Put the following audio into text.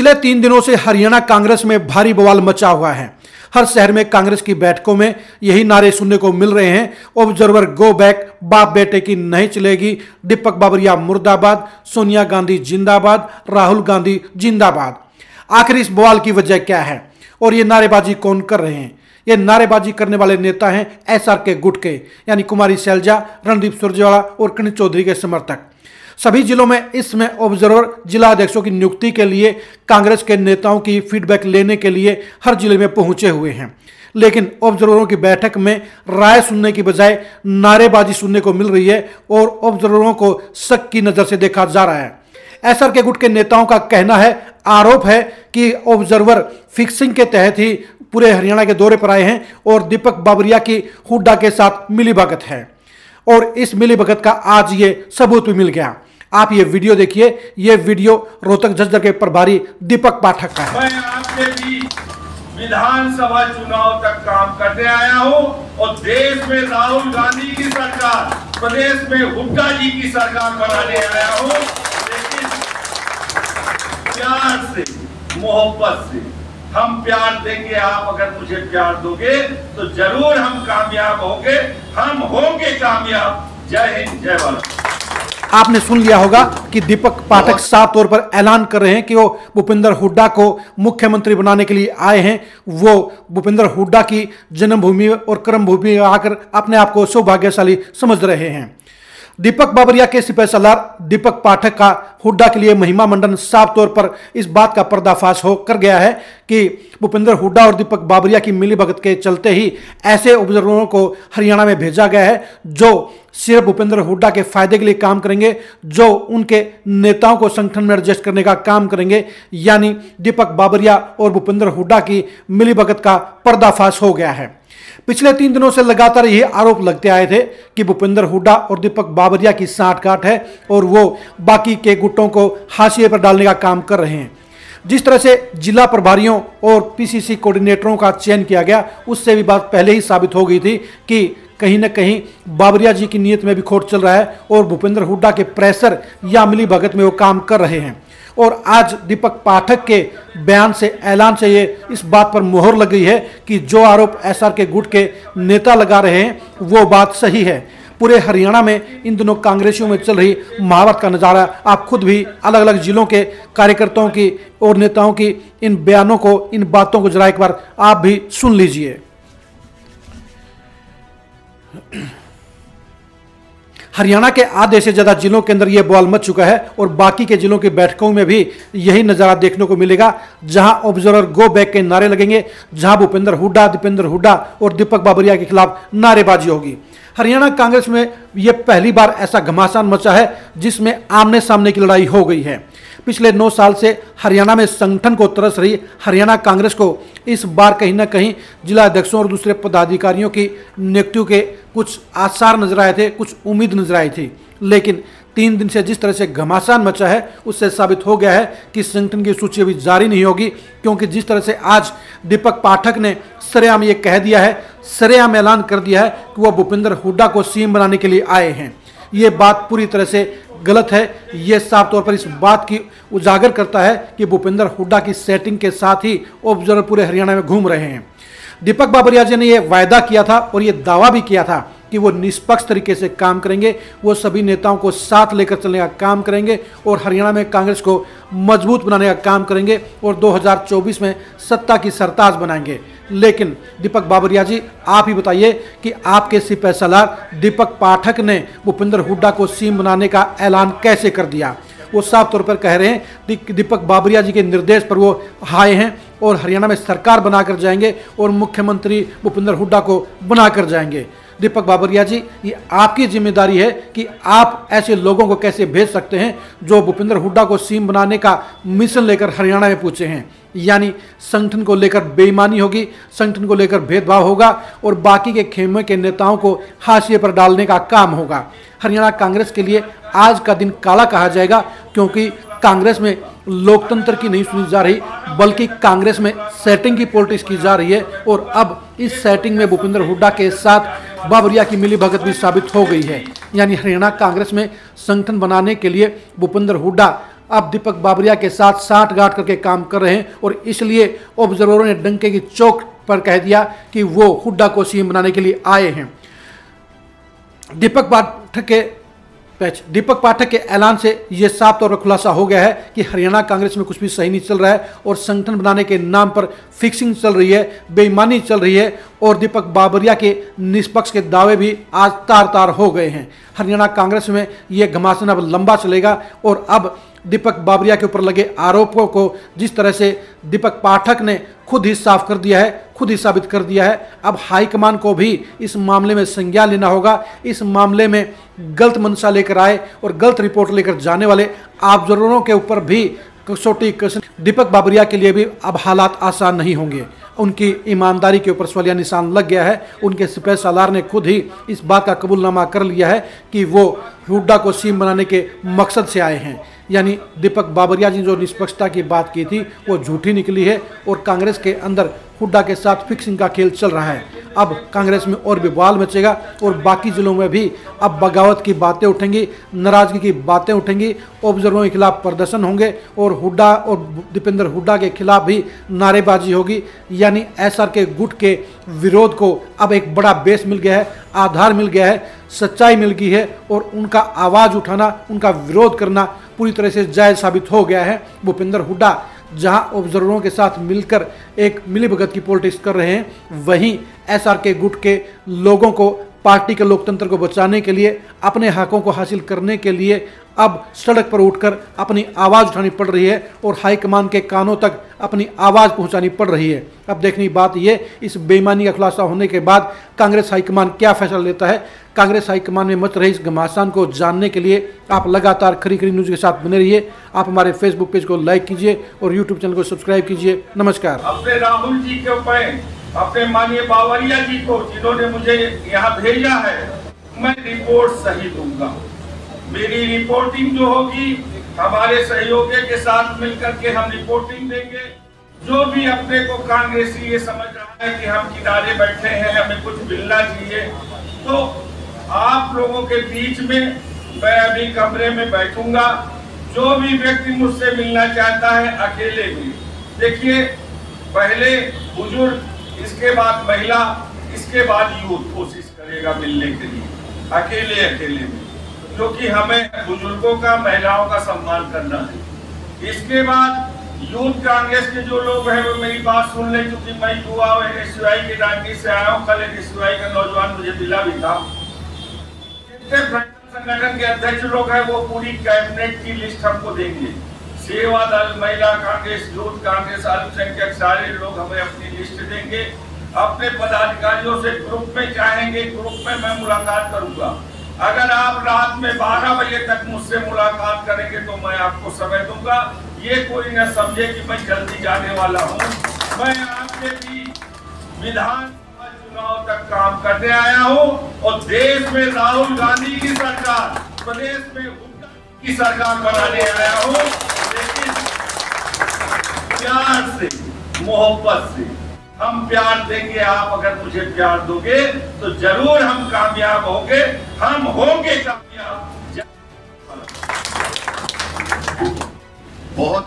पिछले 3 दिनों से हरियाणा कांग्रेस में भारी बवाल मचा हुआ है। हर शहर में कांग्रेस की बैठकों में यही नारे सुनने को मिल रहे हैं। ऑब्जर्वर गो बैक, बाप बेटे की नहीं चलेगी, दीपक बाबरिया मुर्दाबाद, सोनिया गांधी जिंदाबाद, राहुल गांधी जिंदाबाद। आखिर इस बवाल की वजह क्या है और ये नारेबाजी कौन कर रहे हैं? ये नारेबाजी करने वाले नेता हैं SRK गुट के, यानी कुमारी शैलजा, रणदीप सुरजेवाला और किरण चौधरी के समर्थक। सभी जिलों में इस समय ऑब्जर्वर जिला अध्यक्षों की नियुक्ति के लिए कांग्रेस के नेताओं की फीडबैक लेने के लिए हर जिले में पहुंचे हुए हैं। लेकिन ऑब्जर्वरों की बैठक में राय सुनने की बजाय नारेबाजी सुनने को मिल रही है और ऑब्जर्वरों को शक की नजर से देखा जा रहा है। SRK गुट के नेताओं का कहना है, आरोप है कि ऑब्जर्वर फिक्सिंग के तहत ही पूरे हरियाणा के दौरे पर आए हैं और दीपक बाबरिया की हुड्डा के साथ मिलीभगत है और इस मिलीभगत का आज ये सबूत भी मिल गया। आप ये वीडियो देखिए। ये वीडियो रोहतक झज्जर के प्रभारी दीपक पाठक का है। मैं आपके बीच विधानसभा चुनाव तक काम करने आया हूं और देश में राहुल गांधी की सरकार, प्रदेश में हुड्डा जी की सरकार बनाने आया हूं। लेकिन प्यार से, मोहब्बत से हम प्यार देंगे। आप अगर मुझे प्यार दोगे तो जरूर हम कामयाब होंगे, हम होंगे कामयाब। जय हिंद, जय भारत। आपने सुन लिया होगा कि दीपक पाठक साफ तौर पर ऐलान कर रहे हैं कि वो भूपेंद्र हुड्डा को मुख्यमंत्री बनाने के लिए आए हैं। वो भूपेंद्र हुड्डा की जन्मभूमि और कर्मभूमि आकर अपने आप को सौभाग्यशाली समझ रहे हैं। दीपक बाबरिया के सिपह सलार दीपक पाठक का हुड्डा के लिए महिमा मंडन साफ तौर पर इस बात का पर्दाफाश हो कर गया है कि भूपेंद्र हुड्डा और दीपक बाबरिया की मिलीभगत के चलते ही ऐसे ऑब्जर्वरों को हरियाणा में भेजा गया है जो सिर्फ भूपेंद्र हुड्डा के फायदे के लिए काम करेंगे, जो उनके नेताओं को संगठन में एडजस्ट करने का काम करेंगे। यानी दीपक बाबरिया और भूपेंद्र हुड्डा की मिलीभगत का पर्दाफाश हो गया है। पिछले 3 दिनों से लगातार ये आरोप लगते आए थे कि भूपेंद्र हुड्डा और दीपक बाबरिया की साठगांठ है और वो बाकी के गुटों को हाशिए पर डालने का काम कर रहे हैं। जिस तरह से जिला प्रभारियों और PCC कोऑर्डिनेटरों का चयन किया गया, उससे भी बात पहले ही साबित हो गई थी कि कहीं न कहीं बाबरिया जी की नीयत में भी खोट चल रहा है और भूपेंद्र हुड्डा के प्रेशर या मिलीभगत में वो काम कर रहे हैं। और आज दीपक पाठक के बयान से, ऐलान से ये इस बात पर मोहर लग गई है कि जो आरोप SRK गुट के नेता लगा रहे हैं वो बात सही है। पूरे हरियाणा में इन दिनों कांग्रेसियों में चल रही महावत का नज़ारा आप खुद भी अलग अलग जिलों के कार्यकर्ताओं की और नेताओं की इन बयानों को, इन बातों को जरा एक बार आप भी सुन लीजिए। हरियाणा के आधे से ज्यादा जिलों के अंदर यह बवाल मच चुका है और बाकी के जिलों की बैठकों में भी यही नजारा देखने को मिलेगा, जहां ऑब्जर्वर गो बैक के नारे लगेंगे, जहां भूपेंद्र हुड्डा, दीपेंद्र हुड्डा और दीपक बाबरिया के खिलाफ नारेबाजी होगी। हरियाणा कांग्रेस में यह पहली बार ऐसा घमासान मचा है जिसमें आमने सामने की लड़ाई हो गई है। पिछले 9 साल से हरियाणा में संगठन को तरस रही हरियाणा कांग्रेस को इस बार कहीं ना कहीं जिला अध्यक्षों और दूसरे पदाधिकारियों की नियुक्तियों के कुछ आसार नजर आए थे, कुछ उम्मीद नजर आई थी। लेकिन 3 दिन से जिस तरह से घमासान मचा है उससे साबित हो गया है कि संगठन की सूची अभी जारी नहीं होगी, क्योंकि जिस तरह से आज दीपक पाठक ने सरेआम ये कह दिया है, सरेआम ऐलान कर दिया है कि वह भूपेंद्र हुड्डा को CM बनाने के लिए आए हैं। ये बात पूरी तरह से गलत है। ये साफ तौर पर इस बात की उजागर करता है कि भूपेंद्र हुड्डा की सेटिंग के साथ ही ऑब्जर्वर पूरे हरियाणा में घूम रहे हैं। दीपक बाबरिया जी ने यह वायदा किया था और ये दावा भी किया था कि वो निष्पक्ष तरीके से काम करेंगे, वो सभी नेताओं को साथ लेकर चलने का काम करेंगे और हरियाणा में कांग्रेस को मजबूत बनाने का काम करेंगे और 2024 में सत्ता की सरताज बनाएंगे। लेकिन दीपक बाबरिया जी, आप ही बताइए कि आपके सिपह सलार दीपक पाठक ने भूपेंद्र हुड्डा को CM बनाने का ऐलान कैसे कर दिया? वो साफ तौर पर कह रहे हैं कि दीपक बाबरिया जी के निर्देश पर वो आए हैं और हरियाणा में सरकार बनाकर जाएंगे और मुख्यमंत्री भूपेंद्र हुड्डा को बनाकर जाएंगे। दीपक बाबरिया जी, ये आपकी जिम्मेदारी है कि आप ऐसे लोगों को कैसे भेज सकते हैं जो भूपेंद्र हुड्डा को CM बनाने का मिशन लेकर हरियाणा में पूछे हैं। यानी संगठन को लेकर बेईमानी होगी, संगठन को लेकर भेदभाव होगा और बाकी के खेमे के नेताओं को हाशिए पर डालने का काम होगा। हरियाणा कांग्रेस के लिए आज का दिन काला कहा जाएगा, क्योंकि कांग्रेस में लोकतंत्र की नहीं सुनी जा रही बल्कि कांग्रेस में सेटिंग की पॉलिटिक्स की जा रही है और अब इस सेटिंग में भूपेंद्र हुड्डा के साथ बाबरिया की मिलीभगत भी साबित हो गई है। यानी हरियाणा कांग्रेस में संगठन बनाने के लिए भूपेंद्र हुड्डा अब दीपक बाबरिया के साथ साठगांठ करके काम कर रहे हैं और इसलिए ऑब्जर्वरों ने डंके की चोट पर कह दिया कि वो हुड्डा को सीएम बनाने के लिए आए हैं। दीपक पाठक के ऐलान से यह साफ तौर पर खुलासा हो गया है कि हरियाणा कांग्रेस में कुछ भी सही नहीं चल रहा है और संगठन बनाने के नाम पर फिक्सिंग चल रही है, बेईमानी चल रही है और दीपक बाबरिया के निष्पक्ष के दावे भी आज तार तार हो गए हैं। हरियाणा कांग्रेस में यह घमासान अब लंबा चलेगा और अब दीपक बाबरिया के ऊपर लगे आरोपों को जिस तरह से दीपक पाठक ने खुद ही साफ कर दिया है, खुद ही साबित कर दिया है, अब हाईकमान को भी इस मामले में संज्ञान लेना होगा। इस मामले में गलत मंशा लेकर आए और गलत रिपोर्ट लेकर जाने वाले ऑब्जर्वरों के ऊपर भी कसौटी कसनी। दीपक बाबरिया के लिए भी अब हालात आसान नहीं होंगे। उनकी ईमानदारी के ऊपर सवालिया निशान लग गया है। उनके सिपह सालार ने खुद ही इस बात का कबूलनामा कर लिया है कि वो हुड्डा को सीएम बनाने के मकसद से आए हैं। यानी दीपक बाबरिया जी जो निष्पक्षता की बात की थी वो झूठी निकली है और कांग्रेस के अंदर हुड्डा के साथ फिक्सिंग का खेल चल रहा है। अब कांग्रेस में और भी बवाल मचेगा और बाकी जिलों में भी अब बगावत की बातें उठेंगी, नाराजगी की बातें उठेंगी, ऑब्जर्वरों के खिलाफ प्रदर्शन होंगे और हुड्डा और दीपेंद्र हुड्डा के खिलाफ भी नारेबाजी होगी। यानी एसआर के गुट के विरोध को अब एक बड़ा बेस मिल गया है, आधार मिल गया है, सच्चाई मिल गई है और उनका आवाज़ उठाना, उनका विरोध करना पूरी तरह से जायज़ साबित हो गया है। भूपेंद्र हुड्डा जहां ऑब्जर्वरों के साथ मिलकर एक मिलीभगत की पॉलिटिक्स कर रहे हैं, वहीं एसआर के गुट के लोगों को पार्टी के लोकतंत्र को बचाने के लिए, अपने हकों को हासिल करने के लिए अब सड़क पर उठकर अपनी आवाज़ उठानी पड़ रही है और हाईकमान के कानों तक अपनी आवाज़ पहुंचानी पड़ रही है। अब देखने की बात यह, इस बेईमानी का खुलासा होने के बाद कांग्रेस हाईकमान क्या फैसला लेता है। कांग्रेस हाईकमान में मच रही इस घमासान को जानने के लिए आप लगातार खरी खरी न्यूज़ के साथ बने रहिए। आप हमारे फेसबुक पेज को लाइक कीजिए और यूट्यूब चैनल को सब्सक्राइब कीजिए। नमस्कार। अपने राहुल जी के ऊपर, अपने माननीय बाबरिया जी को जिन्होंने मुझे यहाँ भेजा है, मैं रिपोर्ट सही दूंगा। मेरी रिपोर्टिंग जो होगी हमारे सहयोगी के साथ मिलकर के हम रिपोर्टिंग देंगे। जो भी अपने को कांग्रेसी ये समझ रहा है कि हम किनारे बैठे हैं, हमें कुछ मिलना चाहिए, तो आप लोगों के बीच में मैं अभी कमरे में बैठूंगा। जो भी व्यक्ति मुझसे मिलना चाहता है अकेले भी, देखिए पहले बुजुर्ग, इसके बाद महिला, इसके बाद यूथ कोशिश करेगा मिलने के लिए, अकेले अकेले में, क्योंकि हमें बुजुर्गों का, महिलाओं का सम्मान करना है। इसके बाद यूथ कांग्रेस के जो लोग हैं वो मेरी बात सुन ले, क्योंकि मैं युवा एसयूआई की राजनीति से आया हूँ। कल एक एसयूआई का नौजवान मुझे मिला भी था। जितने संगठन के अध्यक्ष लोग हैं वो पूरी कैबिनेट की लिस्ट हमको देंगे। सेवा दल, महिला कांग्रेस, यूथ कांग्रेस, अल्पसंख्यक, सारे लोग हमें अपनी लिस्ट देंगे। अपने पदाधिकारियों से ग्रुप में चाहेंगे, ग्रुप में मैं मुलाकात करूंगा। अगर आप रात में 12 बजे तक मुझसे मुलाकात करेंगे तो मैं आपको समय दूंगा। ये कोई न समझे कि मैं जल्दी जाने वाला हूँ। मैं आपके बीच विधानसभा चुनाव तक काम करने आया हूँ और देश में राहुल गांधी की सरकार, प्रदेश में हुड्डा की सरकार बनाने आया हूँ। लेकिन प्यार से, मोहब्बत से हम प्यार देंगे। आप अगर मुझे प्यार दोगे तो जरूर हम कामयाब होंगे, हम होंगे कामयाब। बहुत